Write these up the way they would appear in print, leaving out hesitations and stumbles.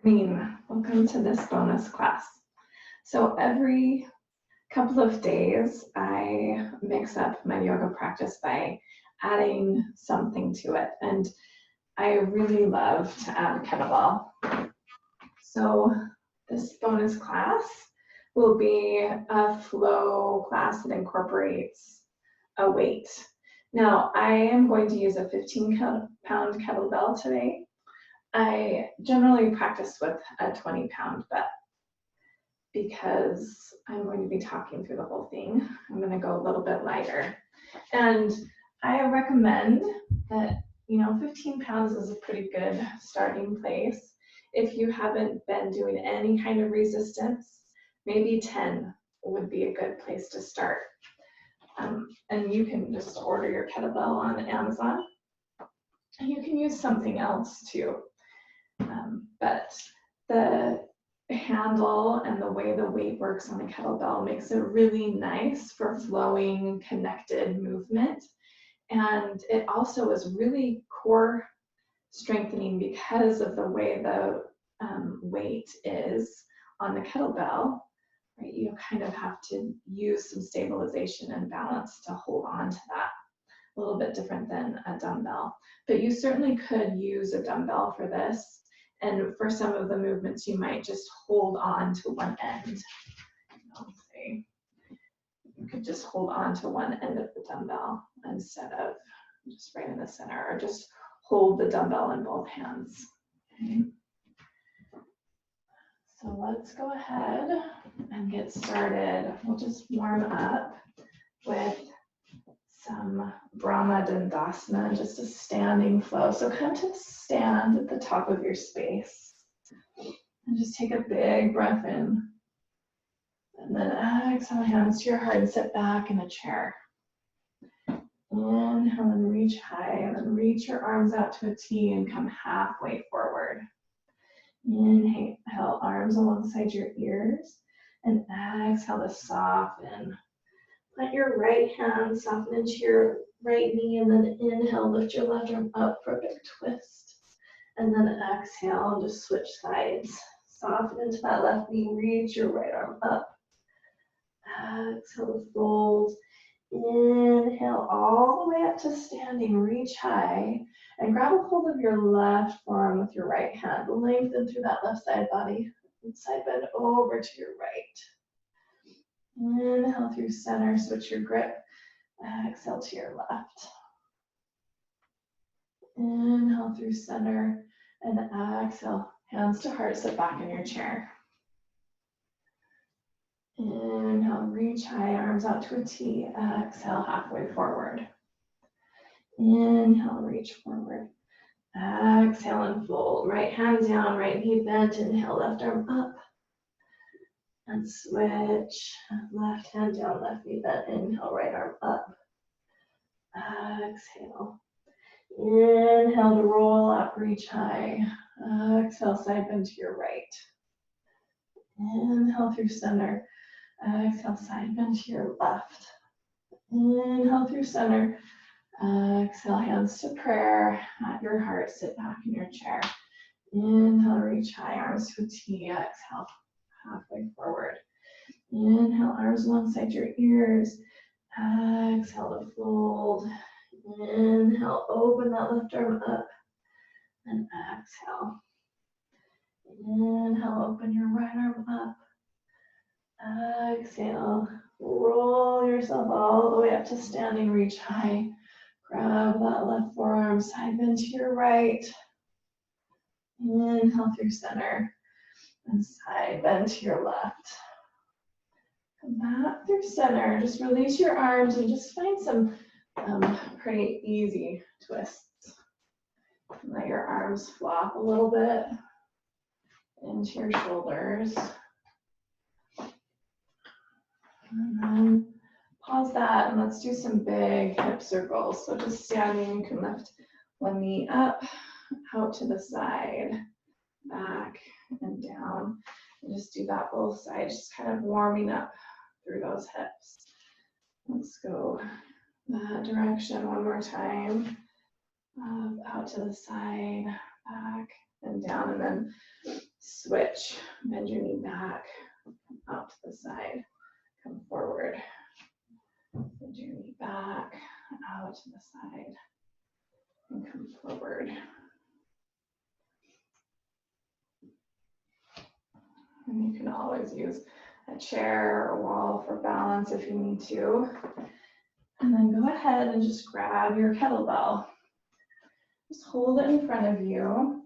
Welcome to this bonus class. So every couple of days, I mix up my yoga practice by adding something to it. And I really love to add kettlebell. So this bonus class will be a flow class that incorporates a weight. Now, I am going to use a 15-pound kettlebell today. I generally practice with a 20-pound, but because I'm going to be talking through the whole thing, I'm going to go a little bit lighter. And I recommend that, 15 pounds is a pretty good starting place. If you haven't been doing any kind of resistance, maybe 10 would be a good place to start. And you can just order your kettlebell on Amazon. And you can use something else too. But the handle and the way the weight works on a kettlebell makes it really nice for flowing, connected movement. And it also is really core strengthening because of the way the weight is on the kettlebell. Right? You kind of have to use some stabilization and balance to hold on to that. A little bit different than a dumbbell. But you certainly could use a dumbbell for this. And for some of the movements, you might just hold on to one end. Say you could just hold on to one end of the dumbbell instead of just right in the center, or just hold the dumbbell in both hands. Okay. So let's go ahead and get started. We'll just warm up with some Brahma Dandasana, just a standing flow. So come to stand at the top of your space and just take a big breath in. And then exhale, hands to your heart and sit back in a chair. Inhale and reach high, and then reach your arms out to a T and come halfway forward. Inhale, arms alongside your ears, and exhale to soften. Let your right hand soften into your right knee, and then inhale, lift your left arm up for a big twist. And then exhale, and just switch sides. Soften into that left knee, reach your right arm up. Exhale to fold. Inhale all the way up to standing, reach high, and grab a hold of your left forearm with your right hand. Lengthen through that left side body, and side bend over to your right. Inhale through center, switch your grip. Exhale to your left. Inhale through center, and exhale, hands to heart, sit back in your chair. Inhale, reach high, arms out to a T. Exhale, halfway forward. Inhale, reach forward. Exhale and fold. Right hand down, right knee bent. Inhale, left arm up. And switch. Left hand down, left knee bent. Inhale, right arm up. Exhale. Inhale to roll up, reach high. Exhale, side bend to your right. Inhale through center. Exhale, side bend to your left. Inhale through center. Exhale, hands to prayer. At your heart, sit back in your chair. Inhale, reach high, arms to a T. Exhale, halfway forward. Inhale, arms alongside your ears. Exhale to fold. Inhale, open that left arm up. And exhale. Inhale, open your right arm up. Exhale, roll yourself all the way up to standing, reach high. Grab that left forearm, side bend to your right. Inhale through center, and side bend to your left. Come back through center, just release your arms and just find some pretty easy twists. Let your arms flop a little bit into your shoulders. And then pause that and let's do some big hip circles. So just standing, you can lift one knee up, out to the side, back and down. And just do that both sides, just kind of warming up through those hips. Let's go that direction one more time. Out to the side, back and down, and then switch. Bend your knee back, out to the side, come forward. Bend your knee back, out to the side, and come forward. And you can always use a chair or wall for balance if you need to. And then go ahead and just grab your kettlebell. Just hold it in front of you.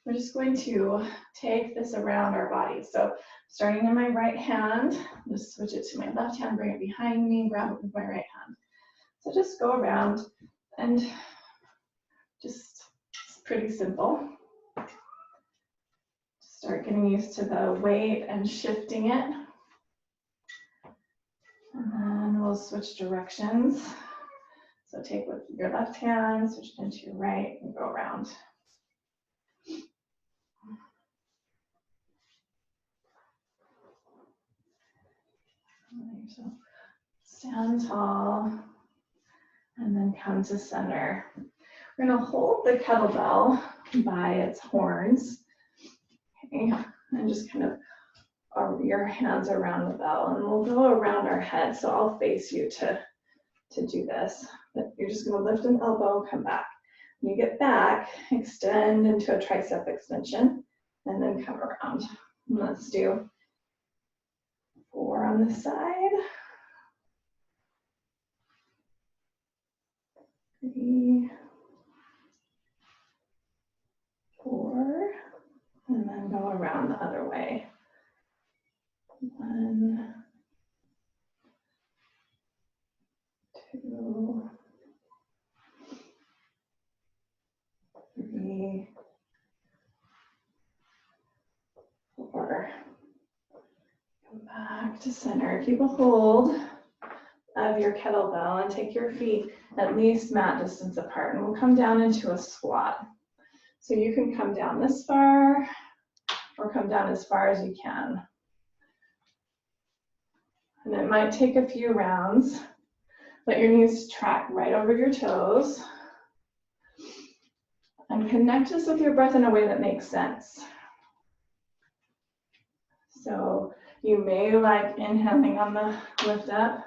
We're just going to take this around our body. So starting in my right hand, just switch it to my left hand, bring it behind me, grab it with my right hand. So just go around and just, it's pretty simple. Start getting used to the weight and shifting it. And then we'll switch directions. So take with your left hand, switch it into your right, and go around. So stand tall, and then come to center. We're gonna hold the kettlebell by its horns, okay, and just kind of your hands around the bell, and we'll go around our head. So I'll face you to do this. But you're just gonna lift an elbow, come back. When you get back, extend into a tricep extension, and then come around. And let's do 4 on the side. 3, 4, and then go around the other way. 1, 2, 3, 4. Come back to center. Keep a hold of your kettlebell and take your feet at least mat distance apart, and we'll come down into a squat. So you can come down this far or come down as far as you can. And it might take a few rounds. Let your knees track right over your toes. And connect this with your breath in a way that makes sense. So you may like inhaling on the lift up.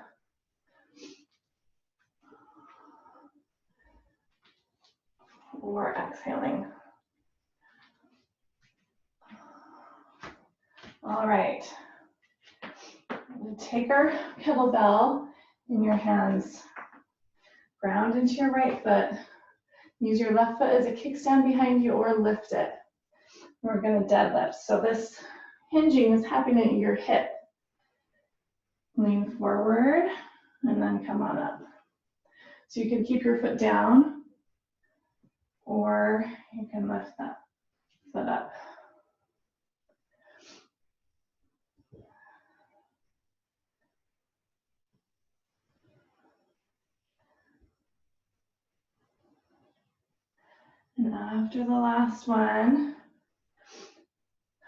Or exhaling. All right. We'll take our kettlebell in your hands. Ground into your right foot. Use your left foot as a kickstand behind you or lift it. We're going to deadlift. So this hinging is happening at your hip. Lean forward and then come on up. So you can keep your foot down or you can lift that foot up. And after the last one,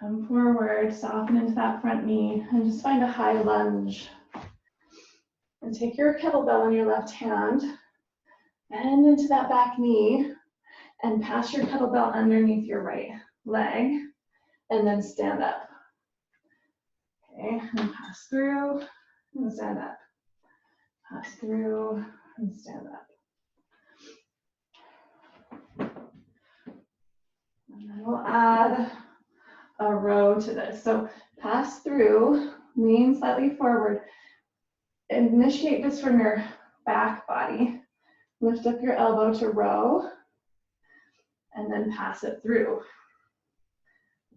come forward, soften into that front knee, and just find a high lunge. And take your kettlebell in your left hand, bend into that back knee, and pass your kettlebell underneath your right leg, and then stand up. Okay, and pass through, and stand up. Pass through, and stand up. And then we'll add a row to this. So pass through, lean slightly forward. Initiate this from your back body. Lift up your elbow to row, and then pass it through.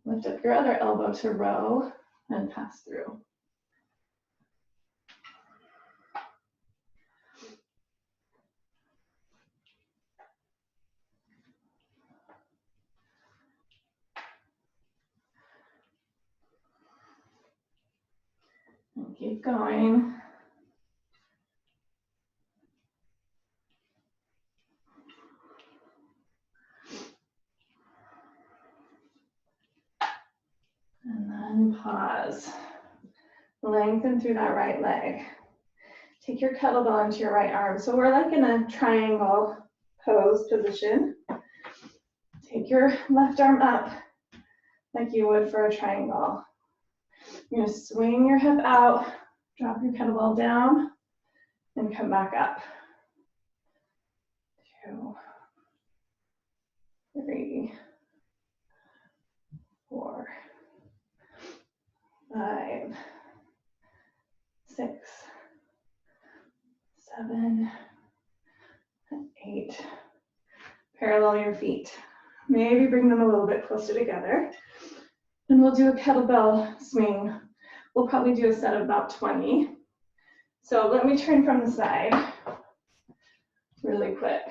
Lift up your other elbow to row, and pass through. And keep going. And then pause. Lengthen through that right leg. Take your kettlebell into your right arm. So we're like in a triangle pose position. Take your left arm up like you would for a triangle. You're gonna swing your hip out, drop your kettlebell down, and come back up. 2, 3, 4, 5, 6, 7, 8. Parallel your feet. Maybe bring them a little bit closer together. And we'll do a kettlebell swing. We'll probably do a set of about 20. So let me turn from the side really quick.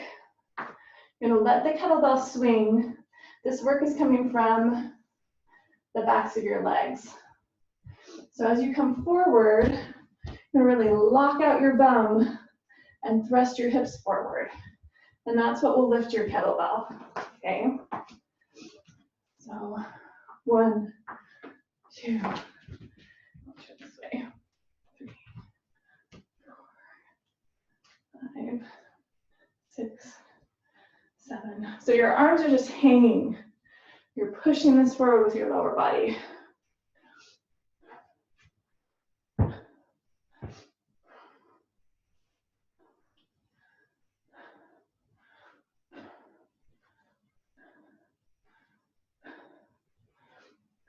You're gonna let the kettlebell swing. This work is coming from the backs of your legs. So as you come forward, you're gonna really lock out your bum and thrust your hips forward. And that's what will lift your kettlebell, okay? So 1, 2, I'll turn this way, 3, 4, 5, 6, 7. So your arms are just hanging. You're pushing this forward with your lower body.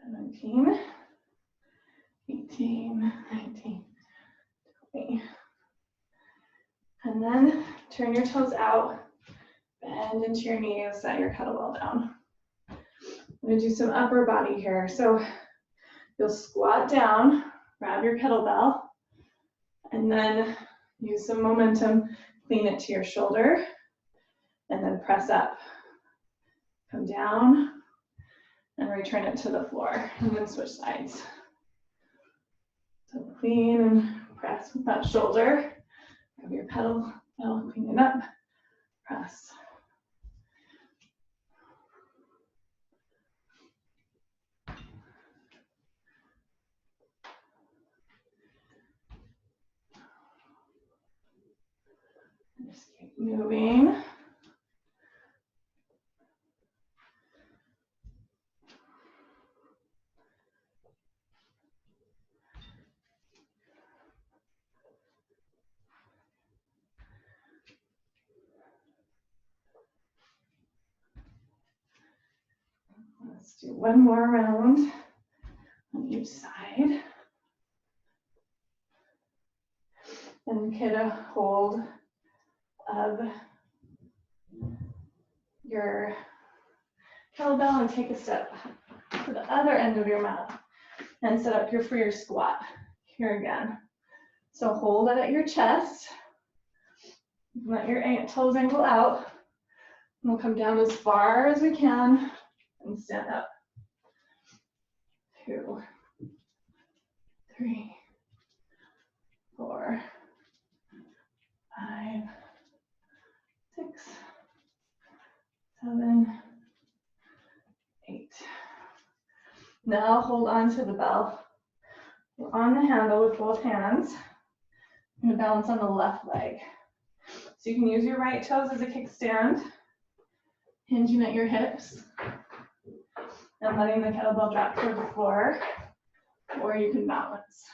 Seventeen, 18, 19, 20. And then turn your toes out, bend into your knees, set your kettlebell down. I'm gonna do some upper body here. So you'll squat down, grab your kettlebell, and then use some momentum, clean it to your shoulder, and then press up. Come down, and return it to the floor, and then switch sides. So clean and press with that shoulder. Grab your kettlebell, clean it up, press. Just keep moving. Let's do one more round on each side. And get a hold of your kettlebell and take a step to the other end of your mat and set up here for your squat. Here again. So hold it at your chest. Let your toes angle out. And we'll come down as far as we can and stand up. 2, 3, 4, 5, 6, 7, 8. Now hold on to the bell. We're on the handle with both hands. I'm going to balance on the left leg. So you can use your right toes as a kickstand, hinging at your hips, and letting the kettlebell drop toward the floor, or you can balance.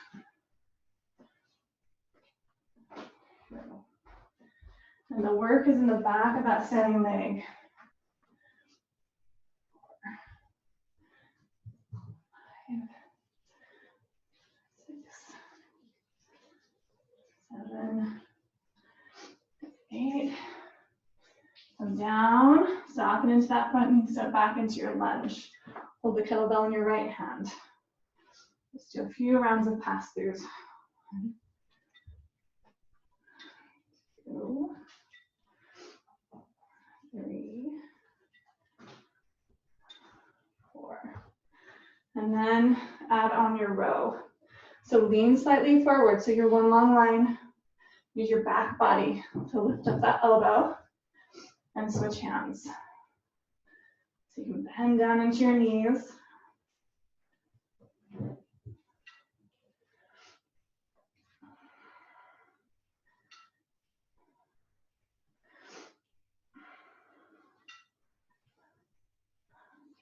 And the work is in the back of that standing leg. 4, 5, 6, 7, 8. Come down, soften into that front knee, step back into your lunge. Hold the kettlebell in your right hand. Let's do a few rounds of pass-throughs. 1, 2, 3, 4. And then add on your row. So lean slightly forward, so you're one long line. Use your back body to lift up that elbow and switch hands. So you can bend down into your knees.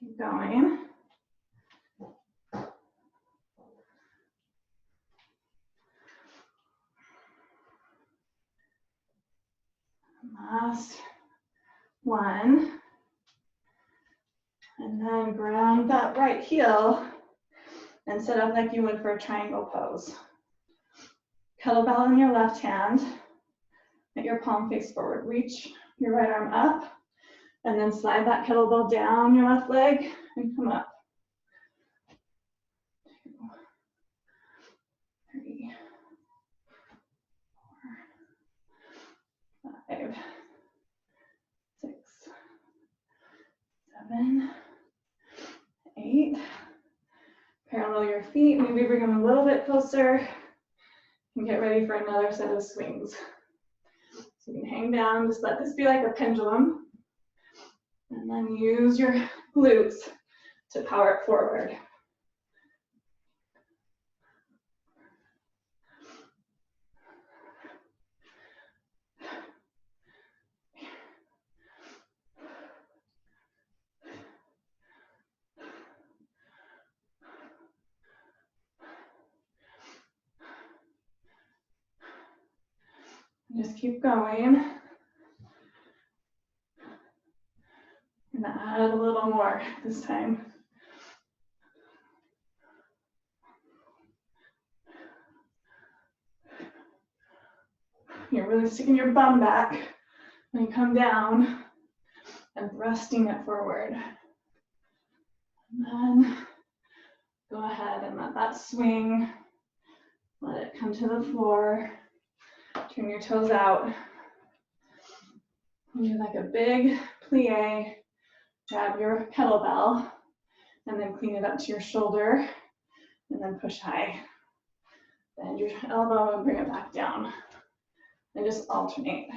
Keep going. Last one. And then ground that right heel and sit up like you would for a triangle pose. Kettlebell in your left hand. Let your palm face forward. Reach your right arm up and then slide that kettlebell down your left leg and come up. 2, 3, 4, 5, 6, 7, 8. Parallel your feet. Maybe bring them a little bit closer and get ready for another set of swings. So you can hang down, just let this be like a pendulum. And then use your glutes to power it forward. Just keep going. I'm gonna add a little more this time. You're really sticking your bum back when you come down and thrusting it forward. And then go ahead and let that swing. Let it come to the floor. Turn your toes out. Do like a big plie. Grab your kettlebell and then clean it up to your shoulder and then push high. Bend your elbow and bring it back down. And just alternate.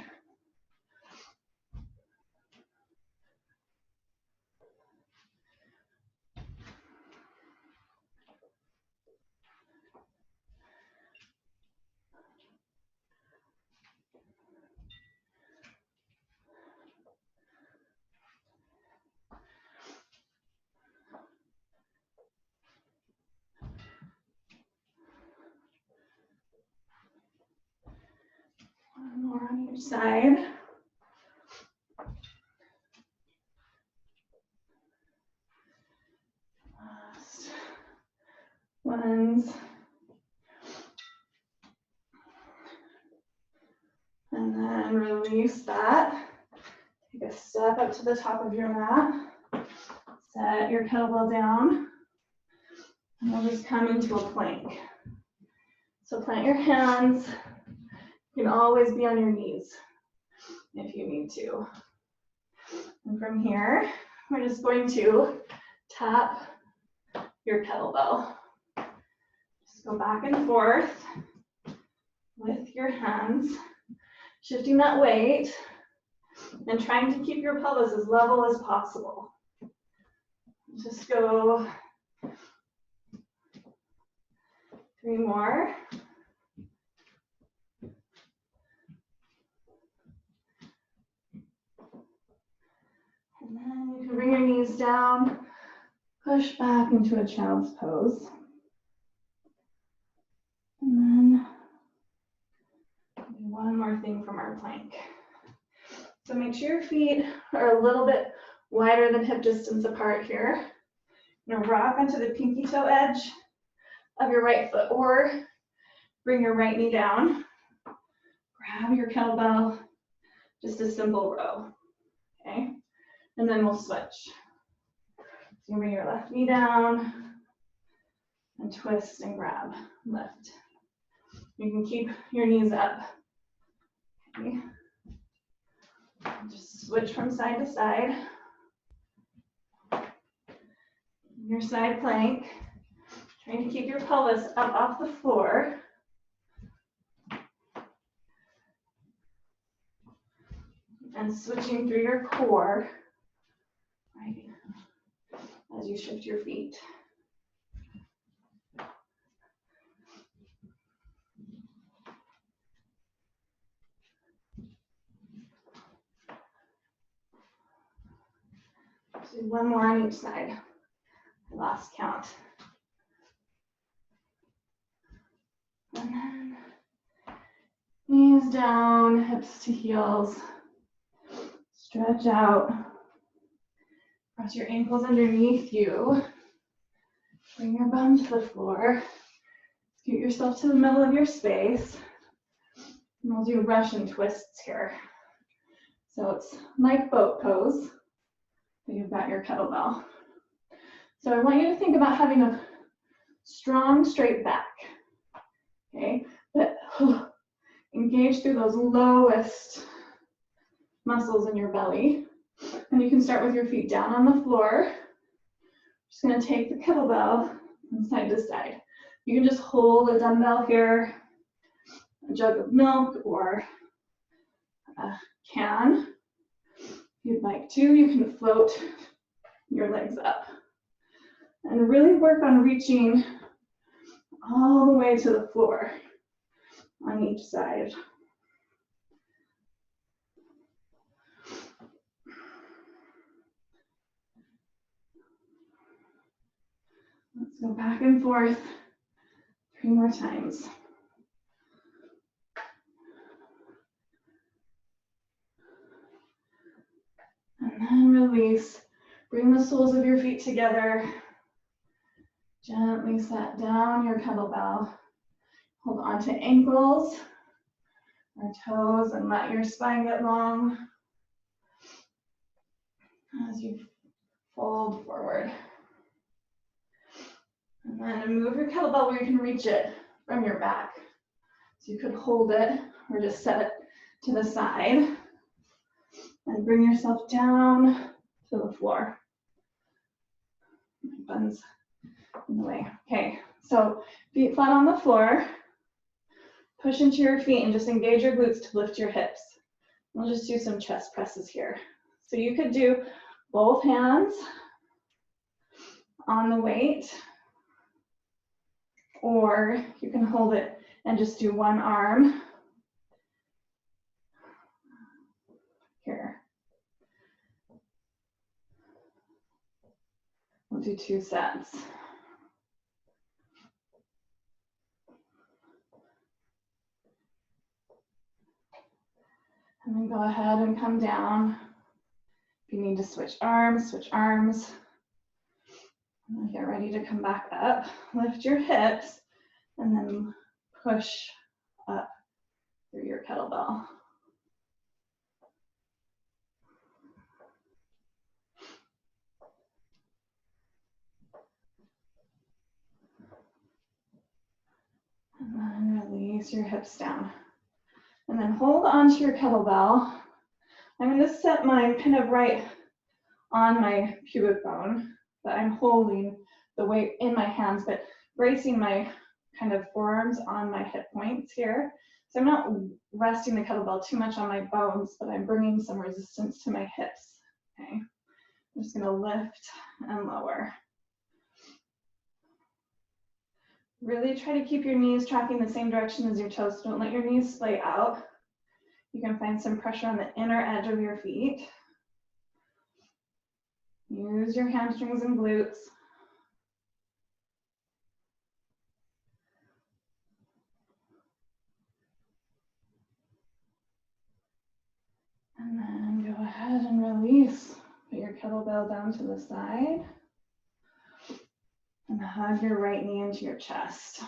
One more on each side. Last ones. And then release that. Take a step up to the top of your mat. Set your kettlebell down. And we'll just come into a plank. So plant your hands. You can always be on your knees if you need to. And from here, we're just going to tap your kettlebell. Just go back and forth with your hands, shifting that weight and trying to keep your pelvis as level as possible. Just go 3 more. And then you can bring your knees down, push back into a child's pose. And then do one more thing from our plank. So make sure your feet are a little bit wider than hip distance apart here. You're gonna rock onto the pinky toe edge of your right foot or bring your right knee down. Grab your kettlebell, just a simple row, okay? And then we'll switch. So you bring your left knee down and twist and grab, lift. You can keep your knees up, okay? Just switch from side to side. Your side plank, trying to keep your pelvis up off the floor. And switching through your core, right, as you shift your feet. Do one more on each side. I lost count. And then knees down, hips to heels. Stretch out. Cross your ankles underneath you. Bring your bum to the floor. Scoot yourself to the middle of your space. And we'll do Russian twists here. So it's like boat pose, but you've got your kettlebell. So I want you to think about having a strong, straight back. Okay, but engage through those lowest muscles in your belly. And you can start with your feet down on the floor. Just gonna take the kettlebell from side to side. You can just hold a dumbbell here, a jug of milk, or a can. If you'd like to, you can float your legs up. And really work on reaching all the way to the floor on each side. Let's go back and forth 3 more times. And then release. Bring the soles of your feet together. Gently set down your kettlebell. Hold on to ankles or toes and let your spine get long as you fold forward. And then move your kettlebell where you can reach it from your back. So you could hold it or just set it to the side and bring yourself down to the floor. My bun's in the way. Okay, so feet flat on the floor. Push into your feet and just engage your glutes to lift your hips. We'll just do some chest presses here. So you could do both hands on the weight, or you can hold it and just do one arm here. We'll do 2 sets. And then go ahead and come down. If you need to switch arms, switch arms. And then get ready to come back up. Lift your hips and then push up through your kettlebell. And then release your hips down. And then hold onto your kettlebell. I'm going to set mine kind of right on my pubic bone, but I'm holding the weight in my hands, but bracing my kind of forearms on my hip points here. So I'm not resting the kettlebell too much on my bones, but I'm bringing some resistance to my hips. Okay, I'm just going to lift and lower. Really try to keep your knees tracking the same direction as your toes. Don't let your knees splay out. You can find some pressure on the inner edge of your feet. Use your hamstrings and glutes. And then go ahead and release. Put your kettlebell down to the side. And hug your right knee into your chest.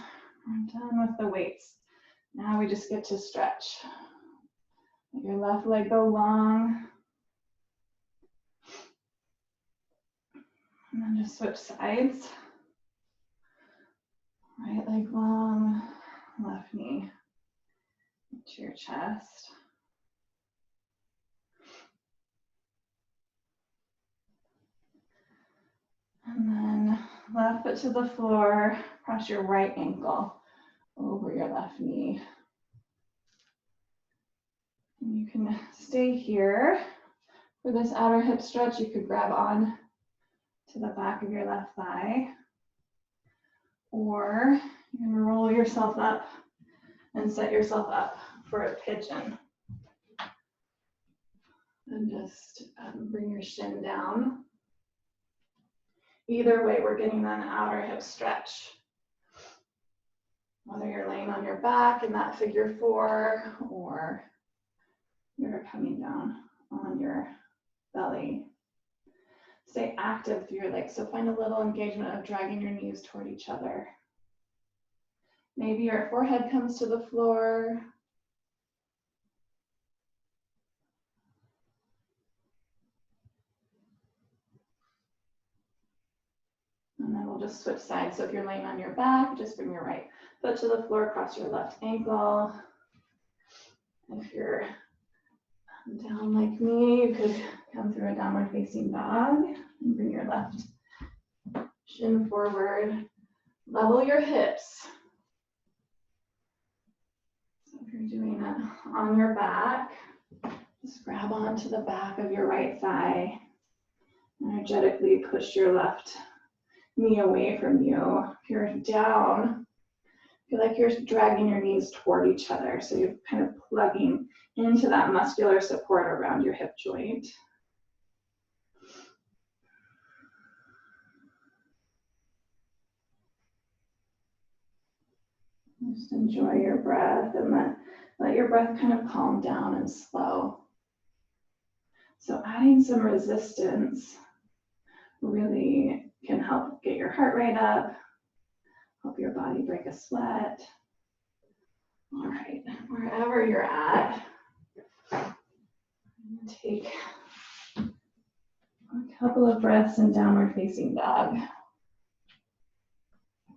I'm done with the weights. Now we just get to stretch. Let your left leg go long. And then just switch sides. Right leg long, left knee into your chest. And then left foot to the floor, cross your right ankle over your left knee. And you can stay here. For this outer hip stretch, you could grab on to the back of your left thigh. Or you can roll yourself up and set yourself up for a pigeon. And just bring your shin down. Either way, we're getting an outer hip stretch. Whether you're laying on your back in that figure 4 or you're coming down on your belly. Stay active through your legs. So find a little engagement of dragging your knees toward each other. Maybe your forehead comes to the floor. And then we'll just switch sides. So if you're laying on your back, just bring your right foot to the floor, cross your left ankle. If you're down like me, you could come through a downward facing dog and bring your left shin forward. Level your hips. So if you're doing it on your back, just grab onto the back of your right thigh. Energetically push your left knee away from you. If you're down, feel like you're dragging your knees toward each other. So you're kind of plugging into that muscular support around your hip joint. Just enjoy your breath and let your breath kind of calm down and slow. So adding some resistance really can help get your heart rate up, help your body break a sweat. All right, wherever you're at, take a couple of breaths in downward facing dog.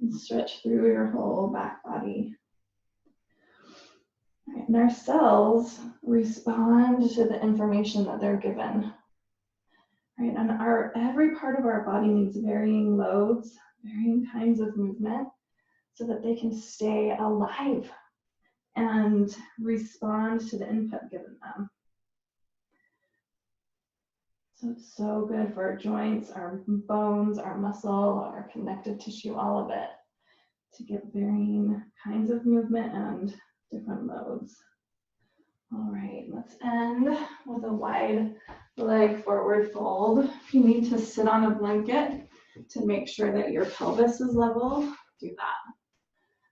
And stretch through your whole back body. All right, and our cells respond to the information that they're given. Right, and every part of our body needs varying loads, varying kinds of movement, so that they can stay alive and respond to the input given them. So it's so good for our joints, our bones, our muscle, our connective tissue, all of it, to get varying kinds of movement and different loads. All right, let's end with a wide leg forward fold. If you need to sit on a blanket to make sure that your pelvis is level, do that.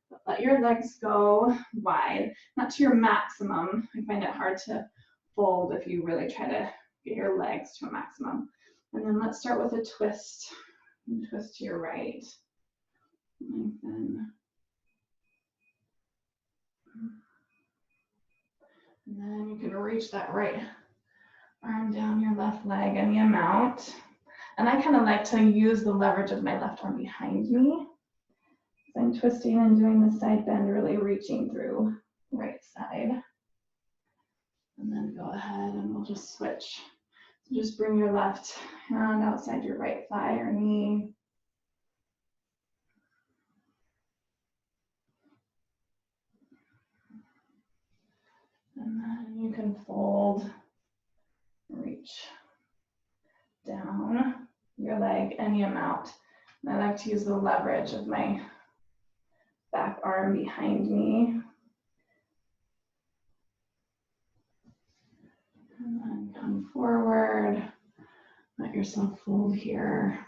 But let your legs go wide, not to your maximum. I find it hard to fold if you really try to get your legs to a maximum. And then let's start with a twist. Twist to your right. Lengthen. And then you can reach that right arm down your left leg any amount. And I kind of like to use the leverage of my left arm behind me. So I'm twisting and doing the side bend, really reaching through right side. And then go ahead and we'll just switch. So just bring your left hand outside your right thigh or knee. And then you can fold, reach down your leg any amount. And I like to use the leverage of my back arm behind me. And then come forward, let yourself fold here.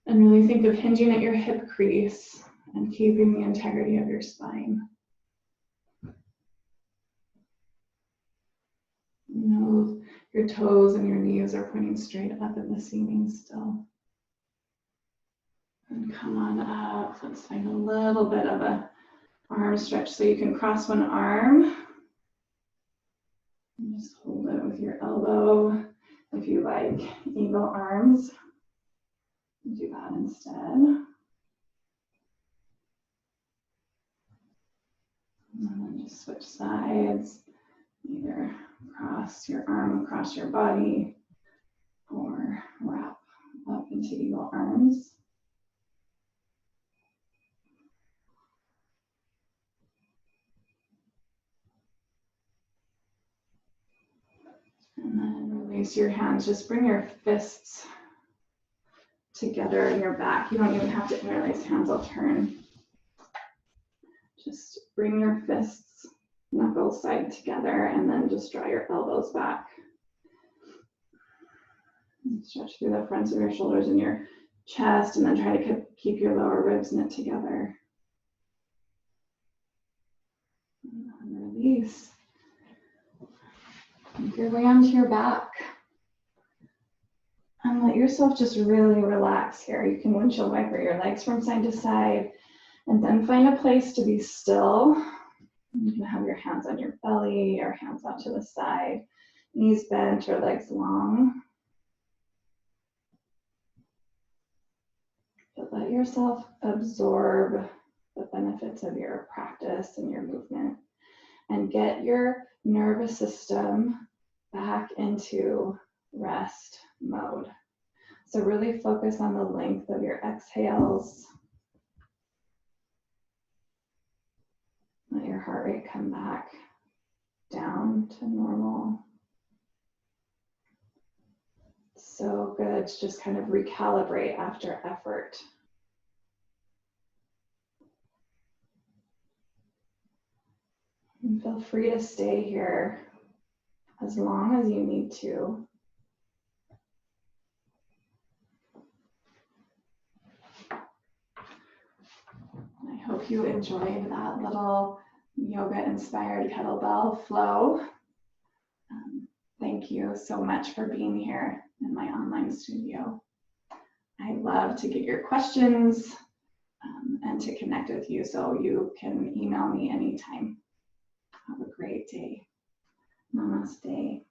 And really think of hinging at your hip crease and keeping the integrity of your spine. You know, your toes and your knees are pointing straight up at the ceiling still. And come on up. Let's find a little bit of a arm stretch so you can cross one arm. And just hold it with your elbow. If you like eagle arms, do that instead. And then just switch sides. Either cross your arm across your body or wrap up into eagle arms. And then release your hands. Just bring your fists together in your back. You don't even have to interlace hands. I'll turn. Just bring your fists, knuckles side together, and then just draw your elbows back. And stretch through the fronts of your shoulders and your chest, and then try to keep your lower ribs knit together. And then release. Make your way onto your back. And let yourself just really relax here. You can windshield wiper your legs from side to side, and then find a place to be still. You can have your hands on your belly or hands out to the side, knees bent or legs long. But let yourself absorb the benefits of your practice and your movement, and get your nervous system back into rest mode. So really focus on the length of your exhales. Let your heart rate come back down to normal. So good to just kind of recalibrate after effort. And feel free to stay here as long as you need to. I hope you enjoyed that little yoga-inspired kettlebell flow. Thank you so much for being here in my online studio. I love to get your questions and to connect with you, so you can email me anytime. Have a great day. Namaste.